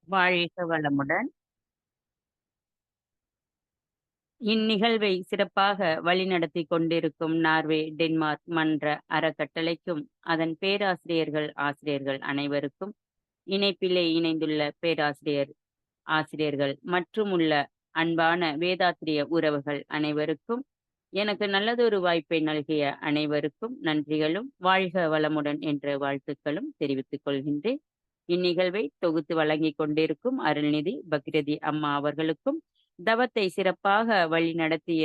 வாழ்க வளமுடன். இந்நிகழ்வை சிறப்பாக வழிநடத்திக் கொண்டிருக்கும் நார்வே, டென்மார்க் மன்ற அறக்கட்டளைக்கும், அதன் பேராசிரியர்கள், ஆசிரியர்கள் அனைவருக்கும், இணைப்பிலே இணைந்துள்ள பேராசிரியர், ஆசிரியர்கள் மற்றும் உள்ள அன்பான வேதாத்திரிய உறவுகள் அனைவருக்கும், எனக்கு நல்லதொரு வாய்ப்பை நல்கிய அனைவருக்கும் நன்றிகளும், வாழ்க வளமுடன் என்ற வாழ்த்துக்களும் தெரிவித்துக் கொள்கின்றேன். இந்நிகழ்வை தொகுத்து வழங்கிக் கொண்டிருக்கும் அருள்நிதி பக்ரதி அம்மா அவர்களுக்கும், தவத்தை சிறப்பாக வழி நடத்திய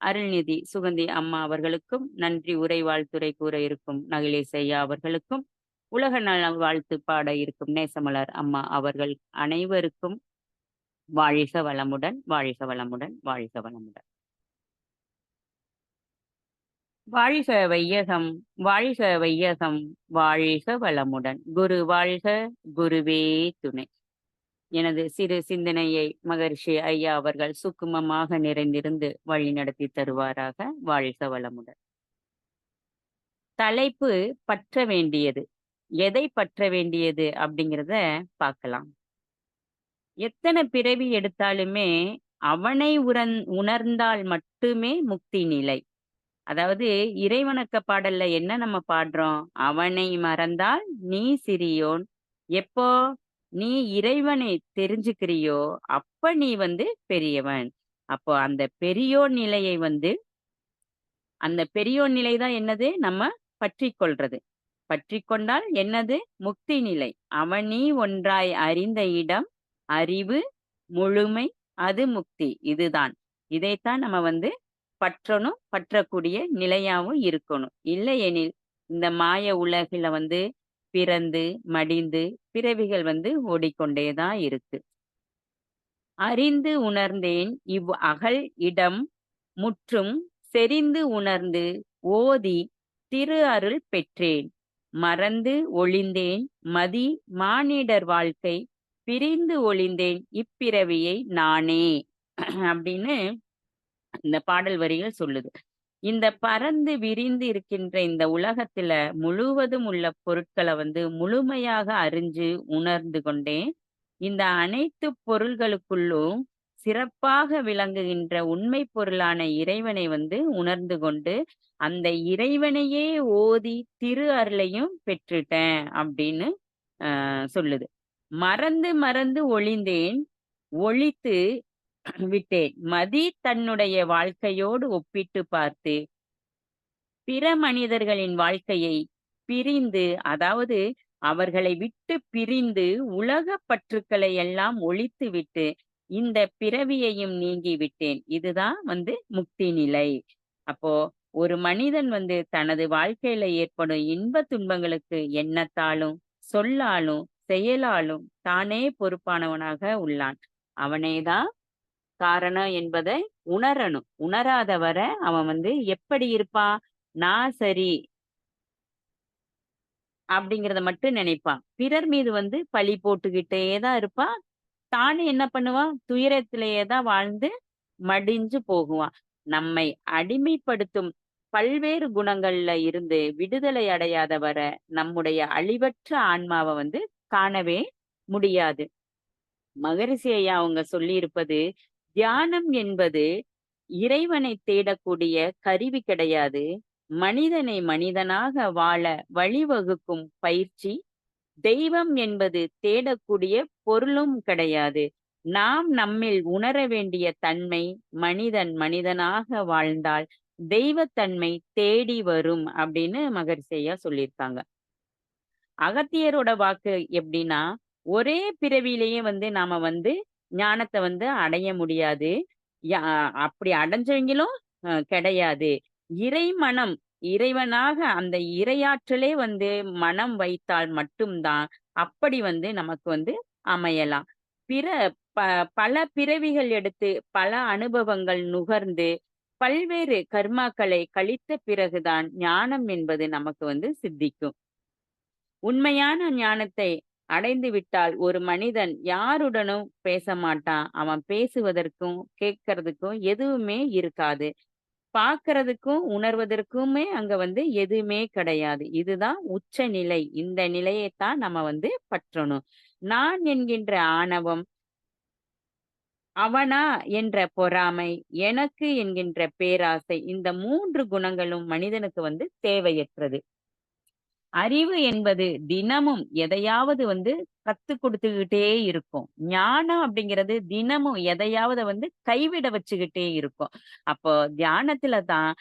அருள்நிதி சுகந்தி அம்மா அவர்களுக்கும், நன்றி உரை வாழ்த்துரை கூற இருக்கும் நகிலேஷ் ஐயா அவர்களுக்கும், உலக நல வாழ்த்து பாட இருக்கும் நேசமலர் அம்மா அவர்கள் அனைவருக்கும் வாழ்க வளமுடன், வாழ்க வளமுடன், வாழ்க வளமுடன். வாழ்க வையகம், வாழ்க வையகம், வாழ்க வளமுடன். குரு வாழ்க, குருவே துணை. எனது சிறு சிந்தனையை மகரிஷி ஐயா அவர்கள் சுக்குமமாக நிறைந்திருந்து வழிநடத்தி தருவாராக. வாழ்க வளமுடன். தலைப்பு பற்ற வேண்டியது. எதை பற்ற வேண்டியது அப்படிங்கிறத பார்க்கலாம். எத்தனை பிறவி எடுத்தாலுமே அவனை உணர்ந்தால் மட்டுமே முக்தி நிலை. அதாவது இறைவணக்க பாடல்ல என்ன நம்ம பாடுறோம்? அவனை மறந்தால் நீ சிறியோன். எப்போ நீ இறைவனை தெரிஞ்சுக்கிறியோ அப்ப நீ பெரியவன். அப்போ அந்த பெரியோன் நிலை தான் என்னது? நம்ம பற்றி கொள்றது. பற்றி கொண்டால் என்னது? முக்தி நிலை. அவனி ஒன்றாய் அறிந்த இடம் அறிவு முழுமை அது முக்தி. இதுதான். இதைத்தான் நம்ம பற்றணும், பற்றக்கூடிய நிலையாவும் இருக்கணும். இல்லையெனில் இந்த மாய உலகில பிறந்து மடிந்து பிறவிகள் ஓடிக்கொண்டே தான் இருக்கு. அறிந்து உணர்ந்தேன் இவ் அகல் இடம் முற்றும் செறிந்து உணர்ந்து ஓதி திரு அருள் பெற்றேன். மறந்து ஒழிந்தேன் மதி மானிடர் வாழ்க்கை பிரிந்து ஒழிந்தேன் இப்பிறவியை நானே அப்படின்னு இந்த பாடல் வரிகள் சொல்லுது. இந்த பரந்து விரிந்து இருக்கின்ற இந்த உலகத்துல முழுவதும் உள்ள பொருட்களை முழுமையாக அறிஞ்சு உணர்ந்து கொண்டேன். இந்த அனைத்து பொருள்களுக்குள்ளும் சிறப்பாக விளங்குகின்ற உண்மை பொருளான இறைவனை உணர்ந்து கொண்டு அந்த இறைவனையே ஓதி திரு அருளையும் பெற்றுட்டேன் அப்படின்னு சொல்லுது. மறந்து மறந்து ஒழிந்தேன் ஒழித்து விட்டேன். மதி தன்னுடைய வாழ்க்கையோடு ஒப்பிட்டு பார்த்து பிற மனிதர்களின் வாழ்க்கையை பிரிந்து, அதாவது அவர்களை விட்டு பிரிந்து உலக பற்றுக்களை எல்லாம் ஒழித்து விட்டு இந்த பிறவியையும் நீங்கி விட்டேன். இதுதான் முக்தி நிலை. அப்போ ஒரு மனிதன் தனது வாழ்க்கையில ஏற்படும் இன்ப துன்பங்களுக்கு எண்ணத்தாலும் சொல்லாலும் செயலாலும் தானே பொறுப்பானவனாக உள்ளான். அவனேதான் காரணம் என்பதை உணரணும். உணராத வர அவன் எப்படி இருப்பான்? நான் சரி அப்படிங்கிறத மட்டும் நினைப்பான். பிறர் மீது பழி போட்டுக்கிட்டே தான் இருப்பான். தானே என்ன பண்ணுவான்? துயரத்திலேயே தான் வாழ்ந்து மடிஞ்சு போகுவான். நம்மை அடிமைப்படுத்தும் பல்வேறு குணங்கள்ல இருந்து விடுதலை அடையாத வர நம்முடைய அழிவற்ற ஆன்மாவை காணவே முடியாது. மகரிஷி ஐயா அவங்க சொல்லியிருப்பது, தியானம் என்பது இறைவனை தேடக்கூடிய கருவி கிடையாது. மனிதனை மனிதனாக வாழ வழிவகுக்கும் பயிற்சி. தெய்வம் என்பது தேடக்கூடிய பொருளும் கிடையாது. நாம் நம்மில் உணர வேண்டிய தன்மை, மனிதன் மனிதனாக வாழ்ந்தால் தெய்வத்தன்மை தேடி வரும் அப்படின்னு மகரிஷி ஐயா சொல்லியிருக்காங்க. அகத்தியரோட வாக்கு எப்படின்னா, ஒரே பிறவியிலேயே நாம ஞானத்தை அடைய முடியாது. யா அப்படி அடைஞ்சவங்களும் கிடையாது. இறைமனம் இறைவனாக அந்த இறையாற்றலே மனம் வைத்தால் மட்டும் தான் அப்படி நமக்கு அமையலாம். பிற ப பல பிறவிகள் எடுத்து, பல அனுபவங்கள் நுகர்ந்து, பல்வேறு கர்மாக்களை கழித்த பிறகுதான் ஞானம் என்பது நமக்கு சித்திக்கும். உண்மையான ஞானத்தை அடைந்து விட்டால் ஒரு மனிதன் யாருடனும் பேச மாட்டான். அவன் பேசுவதற்கும் கேட்கறதுக்கும் எதுவுமே இருக்காது. பார்க்கறதுக்கும் உணர்வதற்குமே அங்க எதுவுமே கிடையாது. இதுதான் உச்ச நிலை. இந்த நிலையைத்தான் நம்ம பற்றணும். நான் என்கின்ற ஆணவம், அவனா என்ற பொறாமை, எனக்கு என்கின்ற பேராசை, இந்த 3 குணங்களும் மனிதனுக்கு தேவையற்றது. அறிவு என்பது தினமும் எதையாவது கத்துக் குடுத்துக்கிட்டே இருக்கும். ஞானம் அப்படிங்கிறது தினமும் எதையாவது கைவிட வச்சுக்கிட்டே இருக்கும். அப்போ தியானத்துல தான்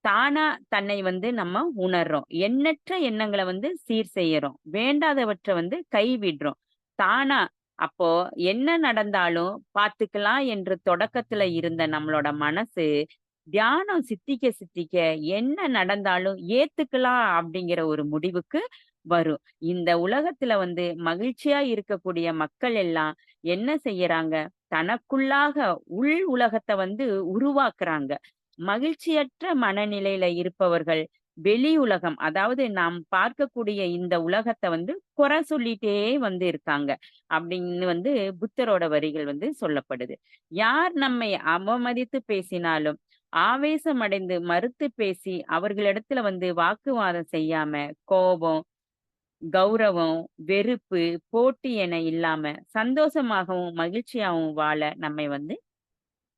தானா தன்னை நம்ம உணர்றோம். எண்ணற்ற எண்ணங்கள சீர் செய்யறோம். வேண்டாதவற்ற கைவிடுறோம். தானா அப்போ என்ன நடந்தாலும் பார்த்துக்கலாம் என்று தொடக்கத்துல இருந்த நம்மளோட மனசு, தியானம் சித்திக்க சித்திக்க என்ன நடந்தாலும் ஏத்துக்கலாம் அப்படிங்கிற ஒரு முடிவுக்கு வரும். இந்த உலகத்துல மகிழ்ச்சியா இருக்கக்கூடிய மக்கள் எல்லாம் என்ன செய்யறாங்க? தனக்குள்ளாக உள் உலகத்த உருவாக்குறாங்க. மகிழ்ச்சியற்ற மனநிலையில இருப்பவர்கள், வெளி உலகம் அதாவது நாம் பார்க்கக்கூடிய இந்த உலகத்த குறை சொல்லிட்டே இருக்காங்க. அப்படின்னு புத்தரோட வரிகள் சொல்லப்படுது. யார் நம்மை அவமதித்து பேசினாலும், ஆவேசமடைந்து மறுத்து பேசி அவர்களிடத்துல வாக்குவாதம் செய்யாம, கோபம், கௌரவம், வெறுப்பு, போட்டி என இல்லாம சந்தோஷமாகவும், மகிழ்ச்சியாவும் வாழ நம்மை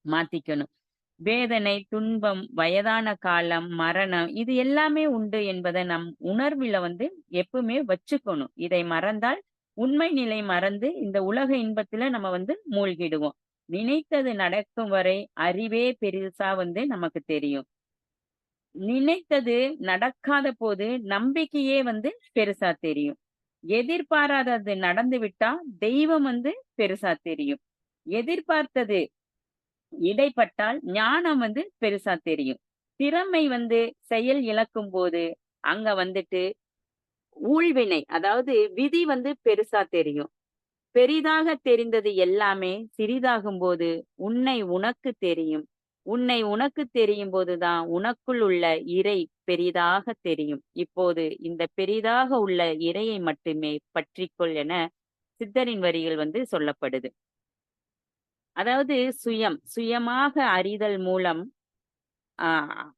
மாத்திக்கணும். வேதனை, துன்பம், வயதான காலம், மரணம் இது எல்லாமே உண்டு என்பத நம் உணர்வில எப்பவுமே வச்சுக்கணும். இதை மறந்தால் உண்மை நிலை மறந்து இந்த உலக இன்பத்துல நம்ம மூழ்கிடுவோம். நினைத்தது நடக்கும் வரை அறிவே பெருசா நமக்கு தெரியும். நினைத்தது நடக்காத போது நம்பிக்கையே பெருசா தெரியும். எதிர்பாராதது நடந்து விட்டா தெய்வம் பெருசா தெரியும். எதிர்பார்த்தது இடைப்பட்டால் ஞானம் பெருசா தெரியும். திறமை செயல் இழக்கும்போது, அங்க ஊழ்வினை அதாவது விதி பெருசா தெரியும். பெரிதாக தெரிந்தது எல்லாமே சிறிதாகும்போது, உன்னை உனக்கு தெரியும். உன்னை உனக்கு தெரியும்போது தான் உனக்குள் உள்ள இறை பெரிதாக தெரியும். இப்போது இந்த பெரிதாக உள்ள இறையை மட்டுமே பற்றிக்கொள் என சித்தரின் வரிகள் சொல்லப்படுது. அதாவது சுயமாக அறிதல் மூலம் ஆ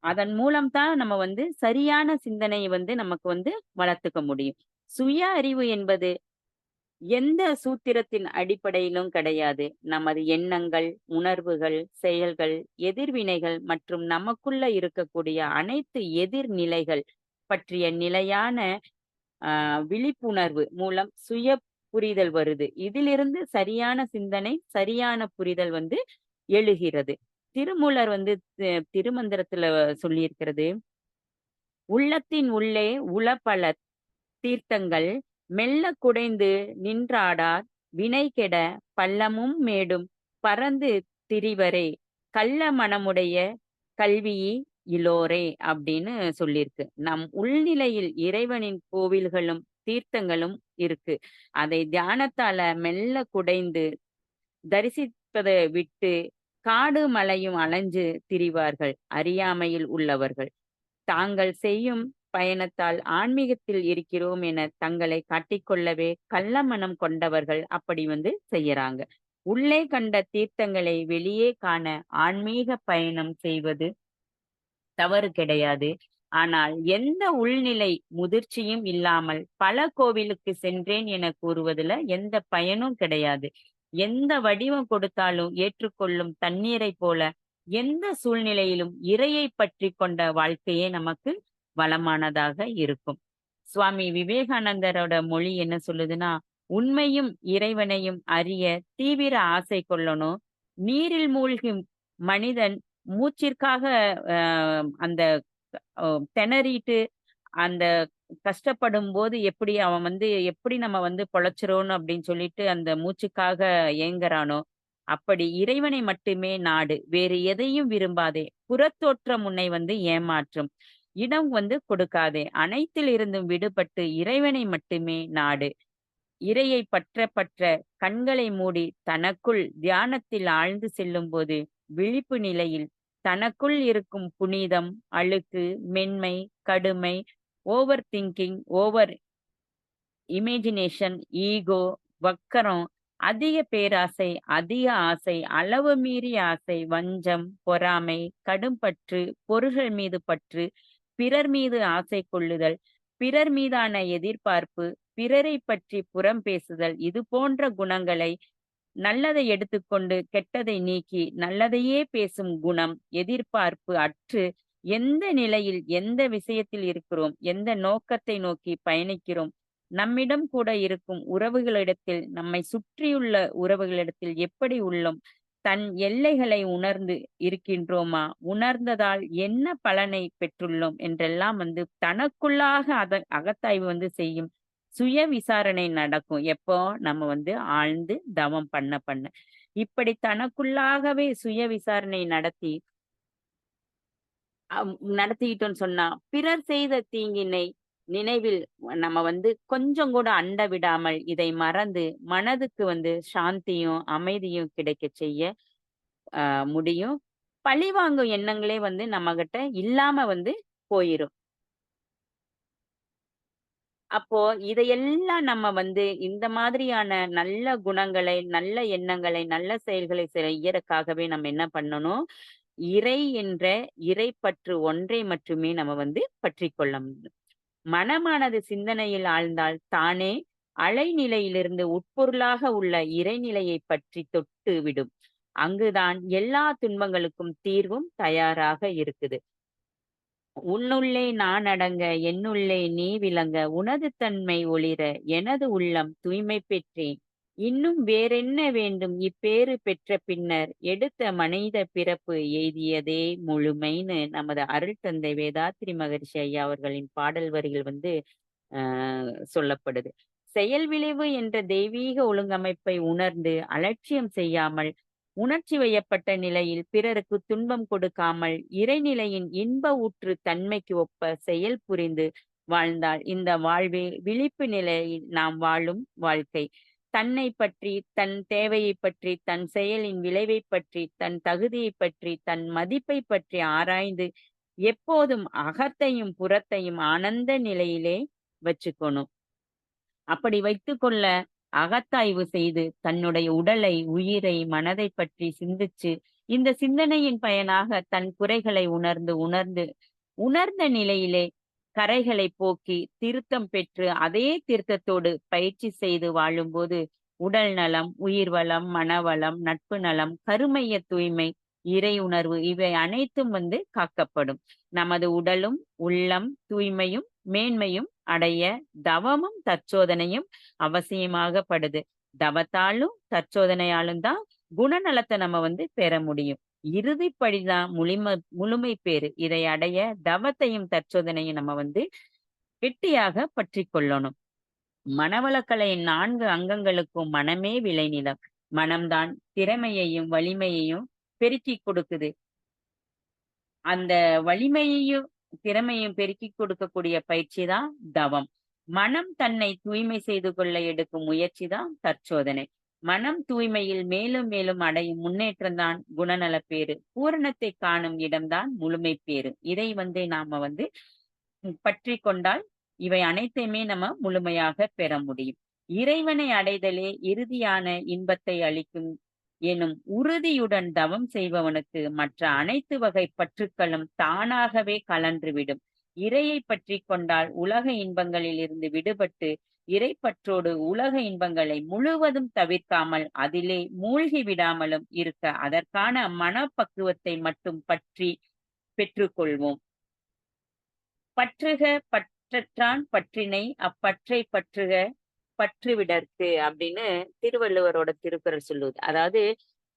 அதன் மூலம் தான் நம்ம சரியான சிந்தனைய நமக்கு வளர்த்துக்க முடியும். சுய அறிவு என்பது எந்த சூத்திரத்தின் அடிப்படையிலும் கிடையாது. நமது எண்ணங்கள், உணர்வுகள், செயல்கள், எதிர்வினைகள் மற்றும் நமக்குள்ள இருக்கக்கூடிய அனைத்து எதிர்நிலைகள் பற்றிய நிலையான விழிப்புணர்வு மூலம் சுய புரிதல் வருது. இதிலிருந்து சரியான சிந்தனை, சரியான புரிதல் எழுகிறது. திருமூலர் திருமந்திரத்துல சொல்லியிருக்கிறது, உள்ளத்தின் உள்ளே உளப்பல தீர்த்தங்கள் மெல்லக் குடைந்து நின்றாடார் வினை கெட பள்ளமும் மேடும் பரந்து திரிவரே கள்ள மனமுடைய கல்வியி இலோரே அப்படின்னு சொல்லியிருக்கு. நம் உள்நிலையில் இறைவனின் கோவில்களும் தீர்த்தங்களும் இருக்கு. அதை தியானத்தால மெல்ல குடைந்து தரிசிப்பதை விட்டு காடு மலையும் அலைஞ்சு திரிவார்கள் அறியாமையில் உள்ளவர்கள். தாங்கள் செய்யும் பயணத்தால் ஆன்மீகத்தில் இருக்கிறோம் என தங்களை காட்டிக்கொள்ளவே கள்ள மனம் கொண்டவர்கள் அப்படி செய்யறாங்க. உள்ளே கண்ட தீர்த்தங்களை வெளியே காண ஆன்மீக பயணம் செய்வது தவறு கிடையாது. ஆனால் எந்த உள்நிலை முதிர்ச்சியும் இல்லாமல் பல கோவிலுக்கு சென்றேன் என கூறுவதுல எந்த பயனும் கிடையாது. எந்த வடிவம் கொடுத்தாலும் ஏற்றுக்கொள்ளும் தண்ணீரை போல எந்த சூழ்நிலையிலும் இறையை பற்றி கொண்ட வாழ்க்கையே நமக்கு வளமானதாக இருக்கும். சுவாமி விவேகானந்தரோட மொழி என்ன சொல்லுதுன்னா, உண்மையும் இறைவனையும் அறிய தீவிர ஆசை கொள்ளணும். நீரில் மூழ்கும் மனிதன் மூச்சிற்காக அந்த திணறிட்டு அந்த கஷ்டப்படும்போது எப்படி அவன் எப்படி நம்ம பொழைச்சிரோன்னு அப்படின்னு சொல்லிட்டு அந்த மூச்சுக்காக ஏங்குறானோ, அப்படி இறைவனை மட்டுமே நாடு. வேறு எதையும் விரும்பாதே. புறத்தோற்றம் உன்னை ஏமாற்றும். இடம் கொடுக்காதே. அனைத்தில் இருந்தும் விடுபட்டு இறைவனை மட்டுமே நாடு. இறையை பற்ற பற்ற கண்களை மூடி தனக்குள் தியானத்தில் ஆழ்ந்து செல்லும்போது விழிப்பு நிலையில் தனக்குள் இருக்கும் புனிதம், அழுக்கு, மென்மை, கடுமை, over thinking, over imagination, ego, வக்கரம், அதிக பேராசை, அதிக ஆசை, அளவு மீறிய ஆசை, வஞ்சம், பொறாமை, கடும்பற்று, பொருள்கள் மீது பற்று, பிறர் மீது ஆசை கொள்ளுதல், பிறர் மீதான எதிர்பார்ப்பு, பிறரை பற்றி புறம் பேசுதல் இது போன்ற குணங்களை நல்லதை எடுத்துக்கொண்டு கெட்டதை நீக்கி நல்லதையே பேசும் குணம், எதிர்பார்ப்பு அற்று எந்த நிலையில், எந்த விஷயத்தில் இருக்கிறோம், எந்த நோக்கத்தை நோக்கி பயணிக்கிறோம், நம்மிடம் கூட இருக்கும் உறவுகளிடத்தில், நம்மை சுற்றியுள்ள உறவுகளிடத்தில் எப்படி உள்ளோம், தன் எல்லைகளை உணர்ந்து இருக்கின்றோமா, உணர்ந்ததால் என்ன பலனை பெற்றுள்ளோம் என்றெல்லாம் தனக்குள்ளாக அகத்தாய்வு செய்யும் சுய விசாரணை நடக்கும். எப்போ? நம்ம ஆழ்ந்து தவம் பண்ண பண்ண. இப்படி தனக்குள்ளாகவே சுய விசாரணை நடத்திக்கிட்டோம்னு சொன்னா, பிறர் செய்த தீங்கினை நினைவில் நம்ம கொஞ்சம் கூட அண்ட விடாமல், இதை மறந்து மனதுக்கு சாந்தியும், அமைதியும் கிடைக்கச் செய்ய முடியும். பழிவாங்கும் எண்ணங்களே நம்மகிட்ட இல்லாம போயிரும். அப்போ இதையெல்லாம் நம்ம இந்த மாதிரியான நல்ல குணங்களை, நல்ல எண்ணங்களை, நல்ல செயல்களை செய்யறதுக்காகவே நம்ம என்ன பண்ணணும்? இறை என்ற இறைப்பற்று ஒன்றை மட்டுமே நம்ம பற்றிக் கொள்ள முடியும். மனமானது சிந்தனையில் ஆழ்ந்தால் தானே அலைநிலையிலிருந்து உட்பொருளாக உள்ள இறைநிலையை பற்றி தொட்டு விடும். அங்குதான் எல்லா துன்பங்களுக்கும் தீர்வும் தயாராக இருக்குது. உன்னுள்ளே நான் அடங்க என்னுள்ளே நீ விளங்க உனது தன்மை ஒளிர எனது உள்ளம் தூய்மை பெற்றேன். இன்னும் வேறென்ன வேண்டும் இப்பேறு பெற்ற பின்னர் எடுத்த மனித பிறப்பு எய்தியதே முழுமைன்னு நமது அருள் தந்தை வேதாத்ரி மகரிஷி ஐயா அவர்களின் பாடல் வரிகள் சொல்லப்படுது. செயல் விளைவு என்ற தெய்வீக ஒழுங்கமைப்பை உணர்ந்து அலட்சியம் செய்யாமல் உணர்ச்சி வயப்பட்ட நிலையில் பிறருக்கு துன்பம் கொடுக்காமல் இறைநிலையின் இன்ப ஊற்று தன்மைக்கு ஒப்ப செயல் புரிந்து வாழ்ந்தால் இந்த வாழ்வே விழிப்பு நிலையில் நாம் வாழும் வாழ்க்கை. தன்னை பற்றி, தன் தேவையை பற்றி, தன் செயலின் விளைவை பற்றி, தன் தகுதியை பற்றி, தன் மதிப்பை பற்றி ஆராய்ந்து எப்போதும் அகத்தையும் புறத்தையும் ஆனந்த நிலையிலே வச்சுக்கணும். அப்படி வைத்துக்கொள்ள அகத்தாய்வு செய்து தன்னுடைய உடலை, உயிரை, மனதை பற்றி சிந்திச்சு, இந்த சிந்தனையின் பயனாக தன் குறைகளை உணர்ந்த நிலையிலே கரைகளை போக்கி திருத்தம் பெற்று அதே திருத்தத்தோடு பயிற்சி செய்து வாழும்போது உடல் நலம், உயிர் வளம், மனவளம், நட்பு நலம், கருமைய தூய்மை, இறை உணர்வு இவை அனைத்தும் காக்கப்படும். நமது உடலும் உள்ளம் தூய்மையும் மேன்மையும் அடைய தவமும் தற்சோதனையும் அவசியமாகப்படுது. தவத்தாலும் தற்சோதனையாலும் தான் குணநலத்தை நம்ம பெற முடியும். இறுதிப்படிதான் முழுமை பேறு. இதை அடைய தவத்தையும் தற்சோதனையும் நம்ம கெட்டியாக பற்றிக் கொள்ளணும். மனவளக்கலையின் 4 அங்கங்களுக்கும் மனமே விளைநிலம். மனம்தான் திறமையையும் வலிமையையும் பெருக்கிக் கொடுக்குது. அந்த வலிமையையும் திறமையும் பெருக்கிக் கொடுக்கக்கூடிய பயிற்சி தான் தவம். மனம் தன்னை தூய்மை செய்து கொள்ள எடுக்கும் முயற்சி தான் தற்சோதனை. மனம் தூய்மையில் மேலும் மேலும் அடையும் முன்னேற்றம் தான் குணநலப்பேறு. பூரணத்தை காணும் இடம்தான் முழுமை பேறு. இதை நாம பற்றி கொண்டால் இவை அனைத்தையுமே நம்ம முழுமையாக பெற முடியும். இறைவனை அடைதலே இறுதியான இன்பத்தை அளிக்கும் எனும் உறுதியுடன் தவம் செய்பவனுக்கு மற்ற அனைத்து வகை பற்றுக்களும் தானாகவே கலன்றுவிடும். இறையை பற்றி கொண்டால் உலக இன்பங்களில் இருந்து விடுபட்டு இறைப்பற்றோடு உலக இன்பங்களை முழுவதும் தவிர்க்காமல் அதிலே மூழ்கி விடாமலும் இருக்க அதற்கான மனப்பக்குவத்தை மட்டும் பற்றி பெற்றுக்கொள்வோம். பற்றுக பற்றற்றான் பற்றினை அப்பற்றை பற்றுக பற்றுவிடற்கு அப்படின்னு திருவள்ளுவரோட திருக்குறள் சொல்லுது. அதாவது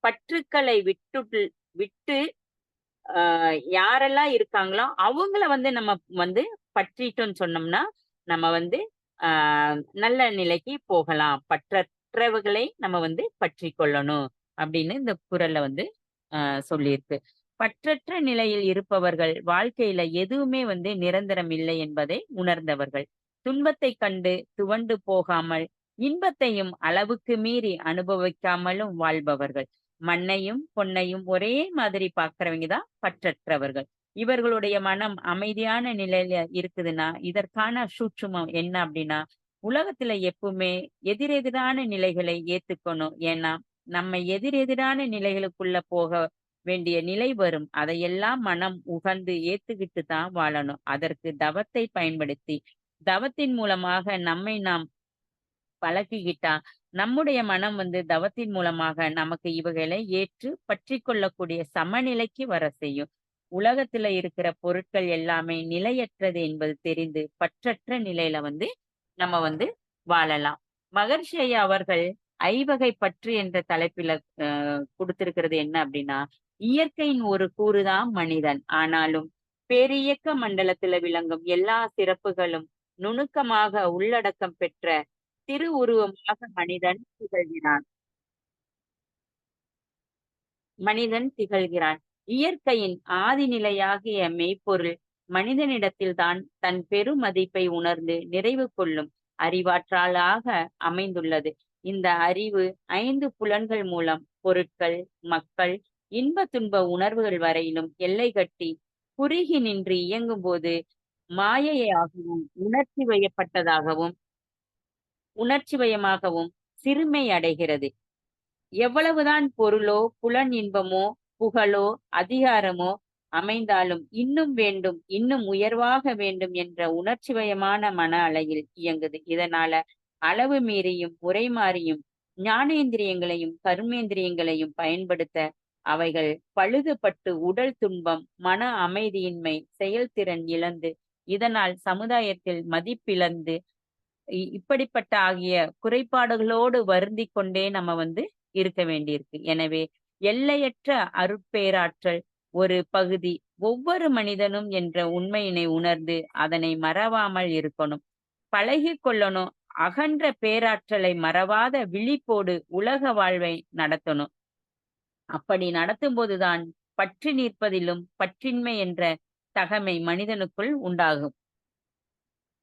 பற்றுக்களை விட்டு யாரெல்லாம் இருக்காங்களோ அவங்கள நம்ம பற்றிட்டோம்னு சொன்னோம்னா நம்ம நல்ல நிலைக்கு போகலாம். பற்றற்றவர்களை நம்ம பற்றி கொள்ளணும் அப்படின்னு இந்த குறள்ல சொல்லியிருக்கு. பற்றற்ற நிலையில் இருப்பவர்கள் வாழ்க்கையில எதுவுமே நிரந்தரம் இல்லை என்பதை உணர்ந்தவர்கள். துன்பத்தை கண்டு துவண்டு போகாமல் இன்பத்தையும் அளவுக்கு மீறி அனுபவிக்காமலும் வாழ்பவர்கள். மண்ணையும் பொன்னையும் ஒரே மாதிரி பார்க்கிறவங்க தான் பற்றற்றவர்கள். இவர்களுடைய மனம் அமைதியான நிலையில இருக்குதுன்னா இதற்கான சூட்சுமம் என்ன அப்படின்னா உலகத்துல எப்பவுமே எதிரெதிரான நிலைகளை ஏத்துக்கணும். ஏன்னா நம்ம எதிரெதிரான நிலைகளுக்குள்ள போக வேண்டிய நிலை வரும். அதையெல்லாம் மனம் உகந்து ஏத்துக்கிட்டு தான் வாழணும். அதற்கு தவத்தை பயன்படுத்தி தவத்தின் மூலமாக நம்மை நாம் பழக்கிக்கிட்டா, நம்முடைய மனம் வந்து தவத்தின் மூலமாக நமக்கு இவைகளை ஏற்று பற்றிக் கொள்ளக்கூடிய சமநிலைக்கு வர செய்யும். உலகத்துல இருக்கிற பொருட்கள் எல்லாமே நிலையற்றது என்பது தெரிந்து, பற்றற்ற நிலையில வந்து நம்ம வந்து வாழலாம். மகரிஷி ஐயா அவர்கள் ஐவகை பற்று என்ற தலைப்பில குடுத்திருக்கிறது என்ன அப்படின்னா, இயற்கையின் ஒரு கூறுதான் மனிதன். ஆனாலும் பேரியக்க மண்டலத்துல விளங்கும் எல்லா சிறப்புகளும் நுணுக்கமாக உள்ளடக்கம் பெற்ற திருவுருவமாக மனிதன் திகழ்கிறான். இயற்கையின் ஆதிநிலையாகிய மெய்ப்பொருள் மனிதனிடத்தில்தான் தன் பெருமதிப்பை உணர்ந்து நிறைவு கொள்ளும் அறிவாற்றலாக அமைந்துள்ளது. இந்த அறிவு 5 புலன்கள் மூலம் பொருட்கள், மக்கள், இன்ப துன்ப உணர்வுகள் வரையிலும் எல்லை கட்டி குறுகி நின்று இயங்கும்போது மாயையாகவும், உணர்ச்சி வயமாகவும் சிறுமை அடைகிறது. எவ்வளவுதான் பொருளோ, புலன் இன்பமோ, புகழோ, அதிகாரமோ அமைந்தாலும் இன்னும் வேண்டும், இன்னும் உயர்வாக வேண்டும் என்ற உணர்ச்சிவயமான மன அலையில் இயங்குது. இதனால அளவு மீறியும், முறை மாறியும் ஞானேந்திரியங்களையும், கர்மேந்திரியங்களையும் பயன்படுத்த அவைகள் பழுதுபட்டு உடல் துன்பம், மன அமைதியின்மை, செயல்திறன் இழந்து, இதனால் சமுதாயத்தில் மதிப்பிழந்து இப்படிப்பட்ட ஆகிய குறைபாடுகளோடு வருந்திக் கொண்டே நம்ம வந்து இருக்க வேண்டியிருக்கு. எனவே எல்லையற்ற அருட்பேராற்றல் ஒரு பகுதி ஒவ்வொரு மனிதனும் என்ற உண்மையினை உணர்ந்து அதனை மறவாமல் இருக்கணும். பழகிக் கொள்ளணும். அகன்ற பேராற்றலை மறவாத விழிப்போடு உலக வாழ்வை நடத்தணும். அப்படி நடத்தும்போதுதான் பற்றி நிற்பதிலும் பற்றின்மை என்ற தகைமை மனிதனுக்குள் உண்டாகும்.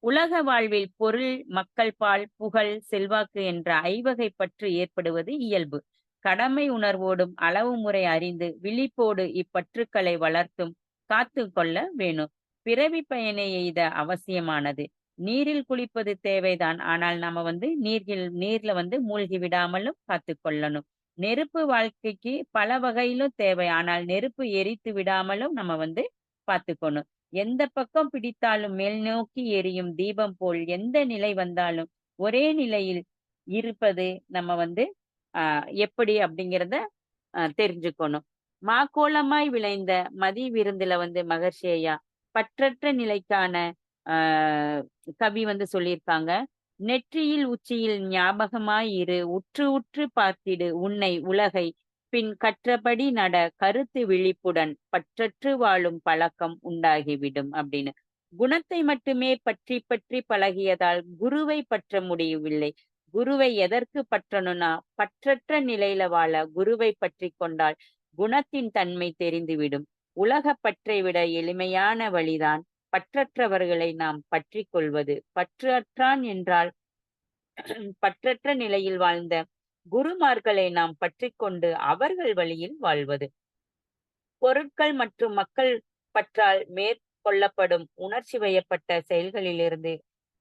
உலக வாழ்வில் பொருள், மக்கள் பால், புகழ், செல்வாக்கு என்ற ஐவகை பற்று ஏற்படுவது இயல்பு. கடமை உணர்வோடும் அளவு முறை அறிந்து விழிப்போடு இப்பற்றுக்களை வளர்த்தும் காத்து கொள்ள வேணும். பிறவி பயனை எய்த அவசியமானது. நீரில் குளிப்பது தேவைதான். ஆனால் நம்ம வந்து நீர்ல வந்து மூழ்கி விடாமலும் காத்து கொள்ளணும். நெருப்பு வாழ்க்கைக்கு பல வகையிலும் தேவை. ஆனால் நெருப்பு எரித்து விடாமலும் நம்ம வந்து பார்த்துக்கணும். எந்த பக்கம் பிடித்தாலும் மேல் நோக்கி எரியும் தீபம் போல் எந்த நிலை வந்தாலும் ஒரே நிலையில் இருப்பது நம்ம வந்து எப்படி அப்படிங்கிறத தெரிஞ்சுக்கணும். மாக்கோலமாய் விளைந்த மதி விருந்துல வந்து மகர்ஷி ஐயா பற்றற்ற நிலைக்கான கவி வந்து சொல்லியிருக்காங்க. நெற்றியில் உச்சியில் ஞாபகமாய் இரு, உற்று உற்று பார்த்திடு உன்னை உலகை, பின் கற்றபடி நட கருத்து விழிப்புடன், பற்றற்று வாழும் பழக்கம் உண்டாகிவிடும் அப்படின்னு. குணத்தை மட்டுமே பற்றி பற்றி பழகியதால் குருவை பற்ற முடியவில்லை. குருவை எதற்கு பற்றணும்னா பற்றற்ற நிலையில வாழ குருவை பற்றி கொண்டால் குணத்தின் தன்மை தெரிந்துவிடும். உலக பற்றை விட எளிமையான வழிதான் பற்றற்றவர்களை நாம் பற்றி கொள்வது. பற்று அற்றான் என்றால் பற்றற்ற நிலையில் வாழ்ந்த குருமார்களை நாம் பற்றி கொண்டு அவர்கள் வழியில் வாழ்வது. பொருட்கள் மற்றும் மக்கள் பற்றால் மேற்கொள்ளப்படும் உணர்ச்சி வயப்பட்ட செயல்களிலிருந்து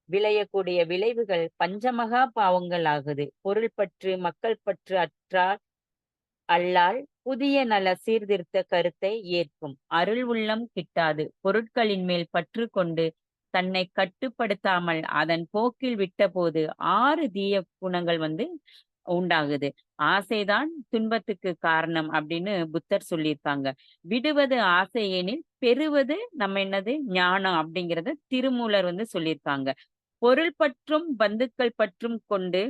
விளையக்கூடிய விளைவுகள் பஞ்சமகா பாவங்கள் ஆகுது. பொருள் பற்று, மக்கள் பற்று அற்றால் அல்லால் புதிய நல சீர்திருத்த கருத்தை ஏற்கும் அருள் உள்ளம் கிட்டாது. பொருட்களின் மேல் பற்று கொண்டு தன்னை கட்டுப்படுத்தாமல் அதன் போக்கில் விட்டபோது 6 தீய குணங்கள் வந்து உண்டாகுது. ஆசைதான் துன்பத்துக்கு காரணம் அப்படின்னு புத்தர் சொல்லியிருக்காங்க. விடுவது ஆசை எனில் பெறுவது நம்ம என்னது ஞானம் அப்படிங்கிறத திருமூலர் வந்து சொல்லியிருக்காங்க. பொருள் பற்றும் பந்துக்கள் பற்றும் கொண்டு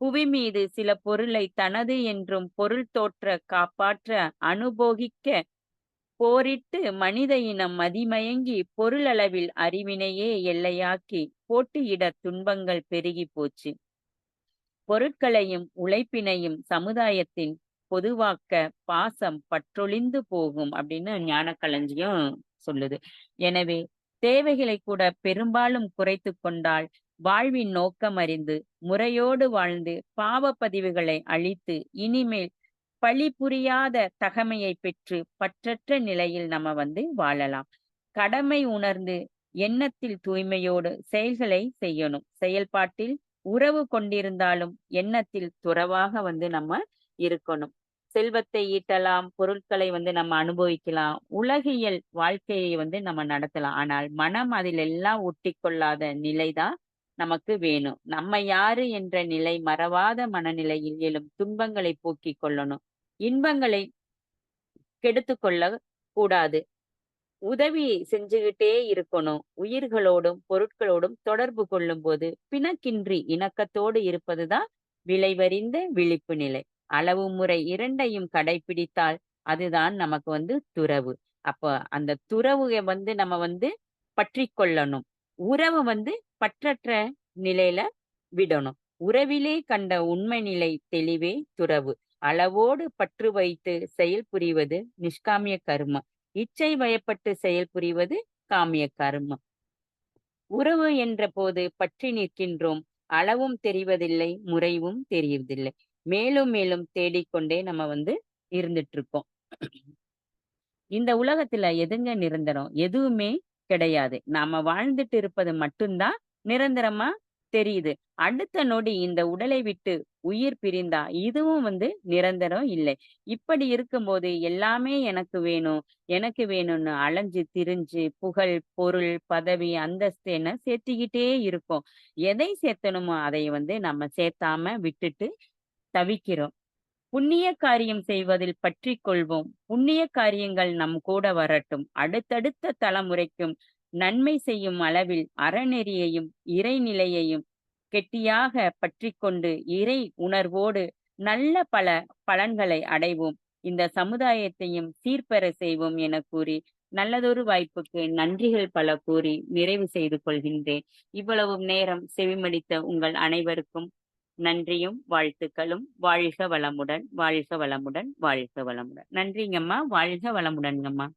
புவி மீது சில பொருளை தனது என்றும் பொருள் தோற்ற காப்பாற்ற அனுபோகிக்க போரிட்டு மனித இனம் மதிமயங்கி பொருளளவில் அறிவினையே எல்லையாக்கி போட்டியிட துன்பங்கள் பெருகி போச்சு. பொருட்களையும் உழைப்பினையும் சமுதாயத்தின் பொதுவாக்க பாசம் பற்றொழிந்து போகும் அப்படின்னு ஞானக்களஞ்சியம் சொல்லுது. எனவே தேவைகளை கூட பெரும்பாலும் குறைத்து கொண்டால் வாழ்வின் நோக்கம் அறிந்து முறையோடு வாழ்ந்து பாவ பதிவுகளை அழித்து இனிமேல் பழி புரியாத தகமையை பெற்று பற்றற்ற நிலையில் நம்ம வந்து வாழலாம். கடமை உணர்ந்து எண்ணத்தில் தூய்மையோடு செயல்களை செய்யணும். செயல்பாட்டில் உறவு கொண்டிருந்தாலும் எண்ணத்தில் துறவாக வந்து நம்ம இருக்கணும். செல்வத்தை ஈட்டலாம், பொருட்களை வந்து நம்ம அனுபவிக்கலாம். உலகியல் வாழ்க்கையை வந்து நம்ம நடத்தலாம். ஆனால் மனம் அதில் எல்லாம் ஒட்டிக்கொள்ளாத நிலை தான் நமக்கு வேணும். நம்ம யாரு என்ற நிலை மறவாத மனநிலையில் எழும் துன்பங்களை போக்கிக் கொள்ளணும். இன்பங்களை கெடுத்துக் கொள்ளக் கூடாது. உதவி செஞ்சுகிட்டே இருக்கணும். உயிர்களோடும், பொருட்களோடும் தொடர்பு கொள்ளும்போது, பிணக்கின்றி இணக்கத்தோடு இருப்பதுதான் விளைவறிந்த விழிப்பு நிலை. அளவு முறை 2யும் கடைப்பிடித்தால், அதுதான் நமக்கு வந்து துறவு. அப்ப அந்த துறவுக வந்து நம்ம வந்து பற்றிக் கொள்ளணும். உறவ வந்து பற்றற்ற நிலையில விடணும். உறவிலே கண்ட உண்மை நிலை தெளிவே துறவு. அளவோடு பற்று வைத்து செயல் புரிவது நிஷ்காமிய கர்மம். இச்சை வயப்பட்டு செயல் புரிவது காமிய கர்மம். உறவு என்ற போது பற்றி நிற்கின்றோம். அளவும் தெரிவதில்லை, முறைவும் தெரிவதில்லை. மேலும் மேலும் தேடிக்கொண்டே நம்ம வந்து இருந்துட்டு இருக்கோம். இந்த உலகத்துல எதுங்க நிரந்தரம்? எதுவுமே கிடையாது. நாம வாழ்ந்துட்டு இருப்பது மட்டும் தான் நிரந்தரமா தெரியுது. அடுத்த நொடி இந்த உடலை விட்டு உயிர் பிரிந்தா, இதுவும் வந்து நிரந்தரம் இல்லை. இப்படி இருக்கும்போது எல்லாமே எனக்கு வேணும், எனக்கு வேணும்னு அலைஞ்சு திரிஞ்சு புகழ், பொருள், பதவி, அந்தஸ்து என சேர்த்துக்கிட்டே இருக்கோம். எதை சேர்த்தணுமோ அதை வந்து நம்ம சேர்த்தாம விட்டுட்டு தவிக்கிறோம். புண்ணிய காரியம் செய்வதில் பற்றிக் கொள்வோம். புண்ணிய காரியங்கள் நம் கூட வரட்டும். அடுத்தடுத்த தலைமுறைக்கும் நன்மை செய்யும் அளவில் அறநெறியையும், இறைநிலையையும் கெட்டியாக பற்றிக்கொண்டு இறை உணர்வோடு நல்ல பல பலன்களை அடைவோம். இந்த சமுதாயத்தையும் சீர்பெற செய்வோம் என கூறி, நல்லதொரு வாய்ப்புக்கு நன்றிகள் பல கூறி நிறைவு செய்து கொள்கின்றேன். இவ்வளவு நேரம் செவிமடித்த உங்கள் அனைவருக்கும் நன்றியும், வாழ்த்துக்களும். வாழ்க வளமுடன், வாழ்க வளமுடன், வாழ்க வளமுடன். நன்றிங்கம்மா. வாழ்க வளமுடன்ங்கம்மா.